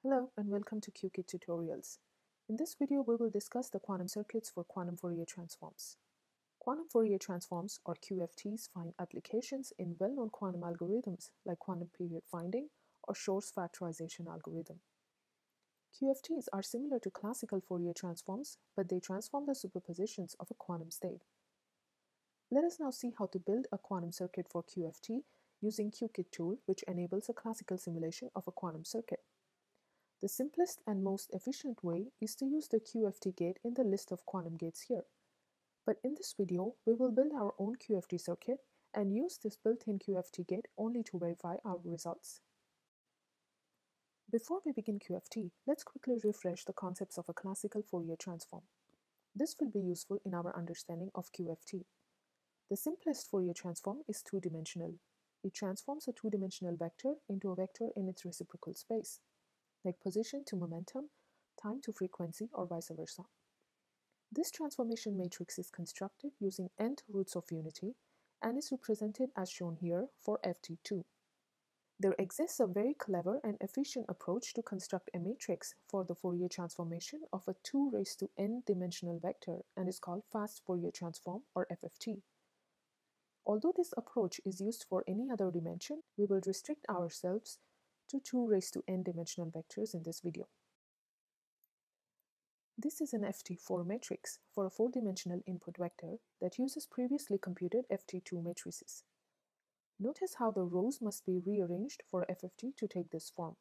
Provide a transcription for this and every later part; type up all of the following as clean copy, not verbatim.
Hello and welcome to QKit Tutorials. In this video, we will discuss the quantum circuits for quantum Fourier transforms. Quantum Fourier transforms, or QFTs, find applications in well-known quantum algorithms like quantum period finding or Shor's factorization algorithm. QFTs are similar to classical Fourier transforms, but they transform the superpositions of a quantum state. Let us now see how to build a quantum circuit for QFT using QKit tool, which enables a classical simulation of a quantum circuit. The simplest and most efficient way is to use the QFT gate in the list of quantum gates here. But in this video, we will build our own QFT circuit and use this built-in QFT gate only to verify our results. Before we begin QFT, let's quickly refresh the concepts of a classical Fourier transform. This will be useful in our understanding of QFT. The simplest Fourier transform is two-dimensional. It transforms a two-dimensional vector into a vector in its reciprocal space, like position to momentum, time to frequency, or vice versa. This transformation matrix is constructed using nth roots of unity and is represented as shown here for ft2. There exists a very clever and efficient approach to construct a matrix for the Fourier transformation of a 2 raised to n dimensional vector and is called fast Fourier transform, or FFT. Although this approach is used for any other dimension, we will restrict ourselves to 2 raised to n dimensional vectors in this video. This is an FT4 matrix for a 4-dimensional input vector that uses previously computed FT2 matrices. Notice how the rows must be rearranged for FFT to take this form.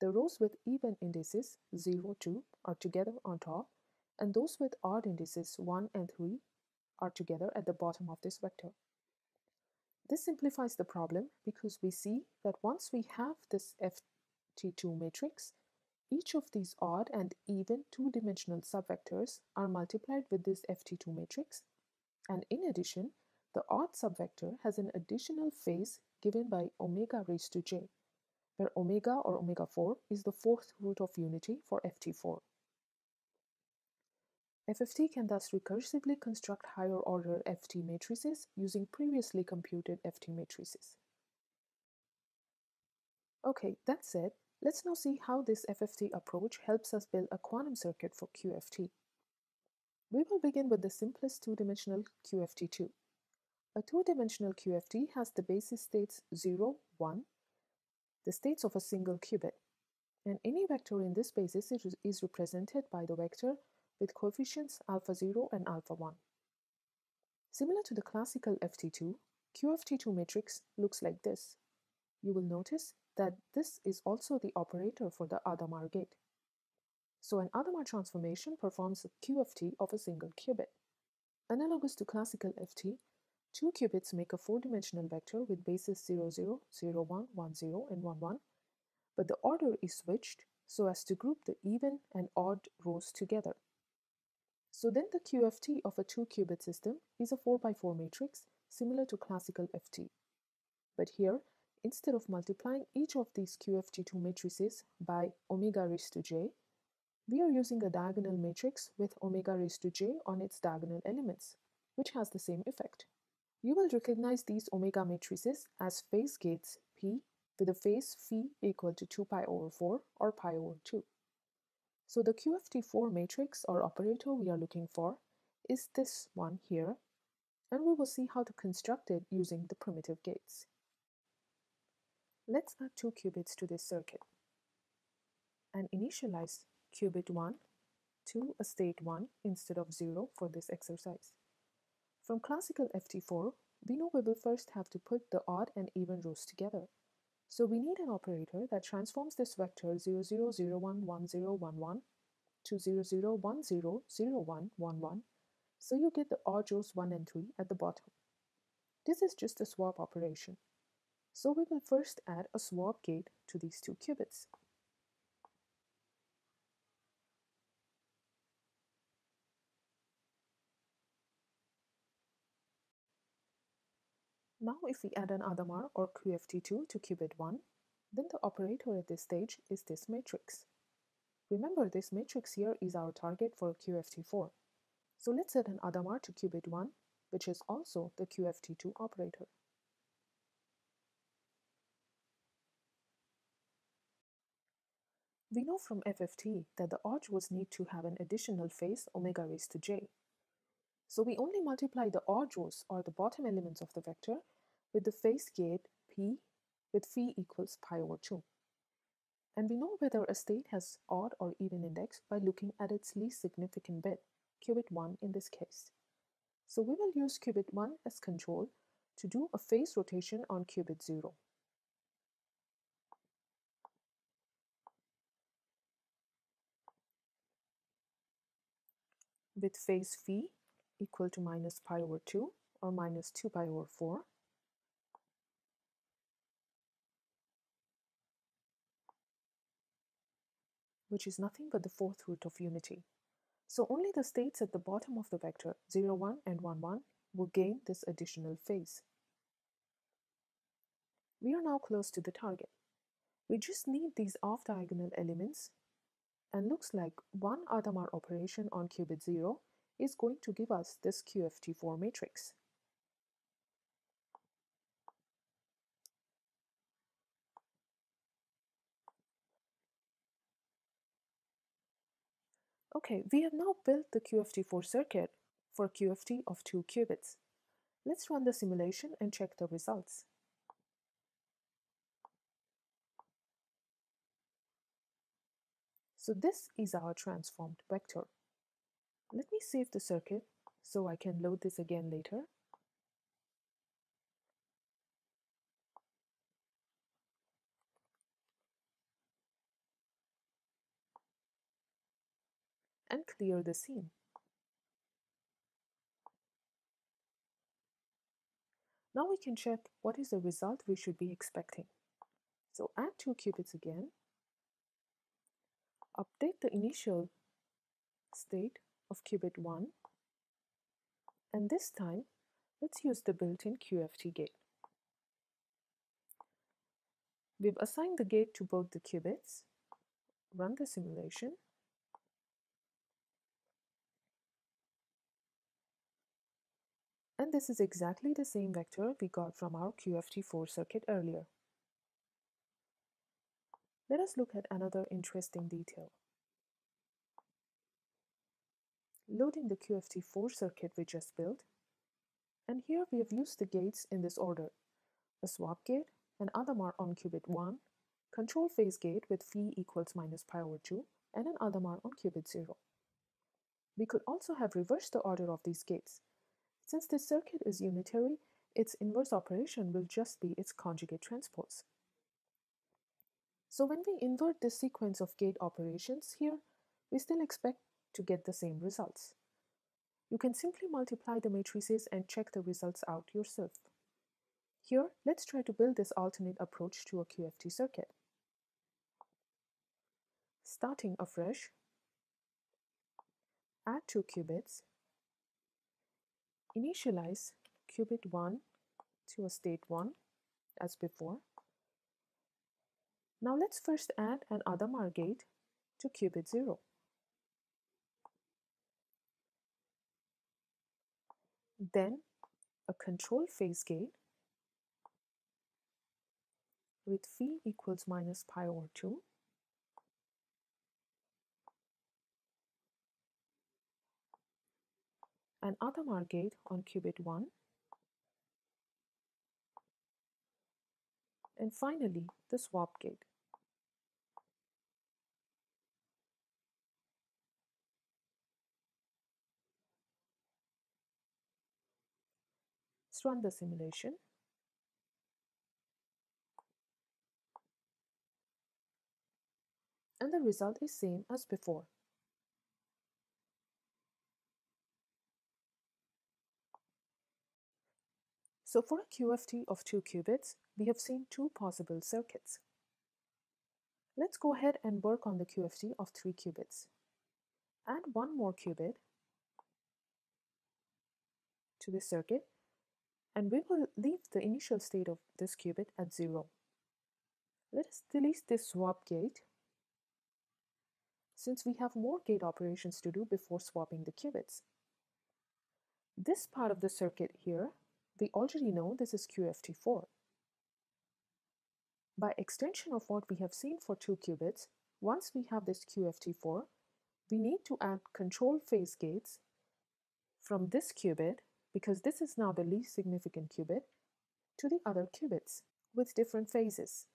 The rows with even indices 0, 2 are together on top, and those with odd indices 1 and 3 are together at the bottom of this vector. This simplifies the problem because we see that once we have this FT2 matrix, each of these odd and even two-dimensional subvectors are multiplied with this FT2 matrix, and in addition, the odd subvector has an additional phase given by omega raised to j, where omega or omega 4 is the fourth root of unity for FT4. FFT can thus recursively construct higher-order FT matrices using previously computed FT matrices. Okay, that said, let's now see how this FFT approach helps us build a quantum circuit for QFT. We will begin with the simplest two-dimensional QFT2. A two-dimensional QFT has the basis states 0, 1, the states of a single qubit, and any vector in this basis is represented by the vector with coefficients alpha 0 and alpha 1. Similar to the classical FT2, QFT2 matrix looks like this. You will notice that this is also the operator for the Adamar gate. So an Adamar transformation performs a QFT of a single qubit. Analogous to classical FT, 2 qubits make a 4-dimensional vector with bases 0, 0, 0, 1, 1, 0, and 1, 1, but the order is switched so as to group the even and odd rows together. So then the QFT of a 2-qubit system is a 4x4 matrix similar to classical FT. But here, instead of multiplying each of these QFT2 matrices by omega raised to j, we are using a diagonal matrix with omega raised to j on its diagonal elements, which has the same effect. You will recognize these omega matrices as phase gates P with a phase phi equal to 2 pi over 4 or pi over 2. So the QFT4 matrix or operator we are looking for is this one here, and we will see how to construct it using the primitive gates. Let's add 2 qubits to this circuit and initialize qubit 1 to a state 1 instead of 0 for this exercise. From classical FT4, we know we will first have to put the odd and even rows together. So we need an operator that transforms this vector 0, 0, 0, 1, 1, 0, 1, 1 to 0, 0, 1, 0, 0, 1, 1, 1, so you get the odd rows 1 and 3 at the bottom. This is just a swap operation. So we will first add a swap gate to these 2 qubits. Now if we add an Adamar or QFT2 to qubit 1, then the operator at this stage is this matrix. Remember, this matrix here is our target for QFT4. So let's add an Adamar to qubit 1, which is also the QFT2 operator. We know from FFT that the odd-rows need to have an additional phase omega raised to j. So we only multiply the odd-rows or the bottom elements of the vector with the phase gate p with phi equals pi over 2. And we know whether a state has odd or even index by looking at its least significant bit, qubit 1 in this case. So we will use qubit 1 as control to do a phase rotation on qubit 0. With phase phi equal to minus pi over 2 or minus 2 pi over 4. Which is nothing but the fourth root of unity. So only the states at the bottom of the vector 0, 1 and 1, 1 will gain this additional phase. We are now close to the target. We just need these off-diagonal elements, and looks like one Adamar operation on qubit 0 is going to give us this QFT4 matrix. Okay, we have now built the QFT4 circuit for QFT of 2 qubits. Let's run the simulation and check the results. So this is our transformed vector. Let me save the circuit so I can load this again later. And clear the scene. Now we can check what is the result we should be expecting. So add 2 qubits again, update the initial state of qubit 1, and this time let's use the built-in QFT gate. We've assigned the gate to both the qubits, run the simulation, and this is exactly the same vector we got from our QFT4 circuit earlier. Let us look at another interesting detail. Loading the QFT4 circuit we just built, and here we have used the gates in this order: a swap gate, an Adamar on qubit 1, control phase gate with phi equals minus pi over 2, and an Adamar on qubit 0. We could also have reversed the order of these gates. Since this circuit is unitary, its inverse operation will just be its conjugate transpose. So when we invert this sequence of gate operations here, we still expect to get the same results. You can simply multiply the matrices and check the results out yourself. Here, let's try to build this alternate approach to a QFT circuit. Starting afresh, add 2 qubits, initialize qubit 1 to a state 1 as before. Now let's first add an Adamar gate to qubit 0. Then a control phase gate with phi equals minus pi over 2, an Adamar gate on qubit 1, and finally the swap gate. Let's run the simulation. And the result is same as before. So for a QFT of 2 qubits, we have seen 2 possible circuits. Let's go ahead and work on the QFT of 3 qubits. Add 1 more qubit to this circuit, and we will leave the initial state of this qubit at 0. Let us delete this swap gate, since we have more gate operations to do before swapping the qubits. This part of the circuit here, we already know this is QFT4. By extension of what we have seen for 2 qubits, Once we have this QFT4, we need to add control phase gates from this qubit, because this is now the least significant qubit, to the other qubits with different phases.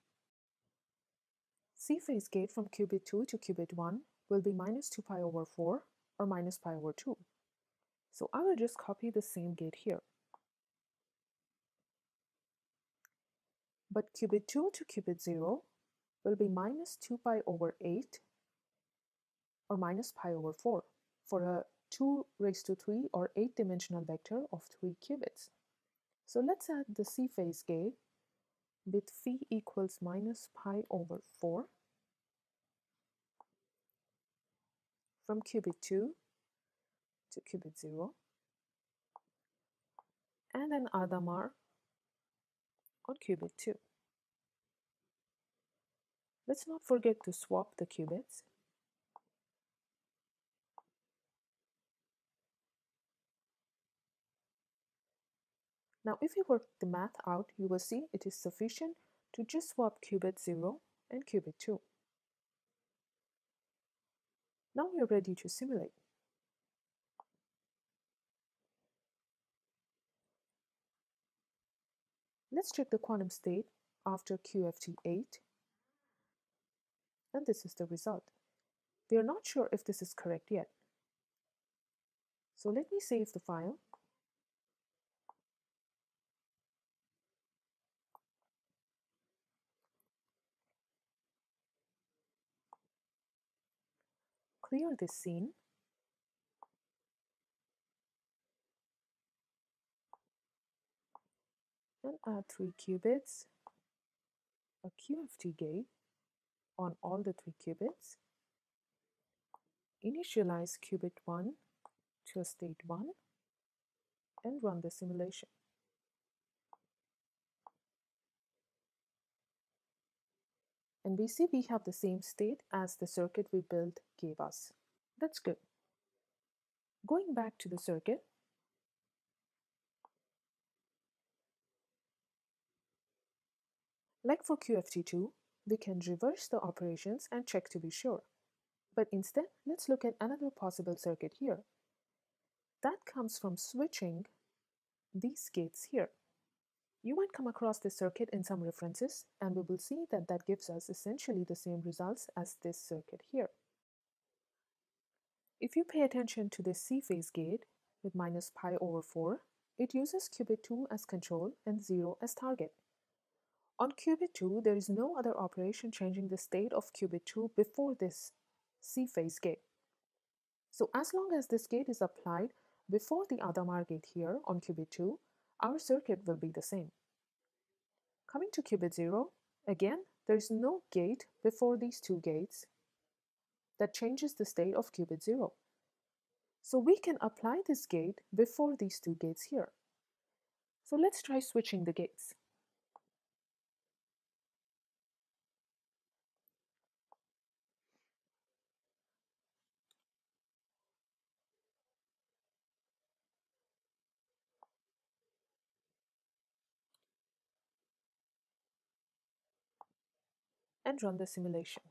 C phase gate from qubit 2 to qubit 1 will be minus 2 pi over 4 or minus pi over 2. So I will just copy the same gate here. But qubit 2 to qubit 0 will be minus 2 pi over 8 or minus pi over 4 for a 2 raised to 3 or 8-dimensional vector of 3 qubits. So let's add the C phase gate with phi equals minus pi over 4 from qubit 2 to qubit 0 and an Adamar on qubit 2. Let's not forget to swap the qubits. Now if you work the math out, you will see it is sufficient to just swap qubit 0 and qubit 2. Now we are ready to simulate. Let's check the quantum state after QFT8, and this is the result. We are not sure if this is correct yet. So let me save the file. Clear this scene. And add 3 qubits, a QFT gate on all the 3 qubits. Initialize qubit 1 to a state 1 and run the simulation. And we see we have the same state as the circuit we built gave us. That's good. Going back to the circuit, like for QFT2, we can reverse the operations and check to be sure. But instead, let's look at another possible circuit here. That comes from switching these gates here. You might come across this circuit in some references, and we will see that that gives us essentially the same results as this circuit here. If you pay attention to this C phase gate with minus pi over 4, it uses qubit 2 as control and 0 as target. On qubit 2, there is no other operation changing the state of qubit 2 before this C phase gate. So as long as this gate is applied before the Adamar gate here on qubit 2, our circuit will be the same. Coming to qubit 0, again, there is no gate before these two gates that changes the state of qubit 0. So we can apply this gate before these two gates here. So let's try switching the gates. And run the simulation.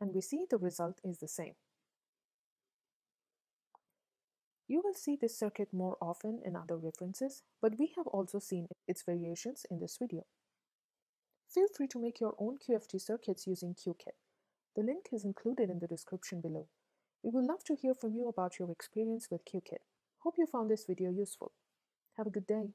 And we see the result is the same. You will see this circuit more often in other references, but we have also seen its variations in this video. Feel free to make your own QFT circuits using QKit. The link is included in the description below. We would love to hear from you about your experience with QKit. Hope you found this video useful. Have a good day.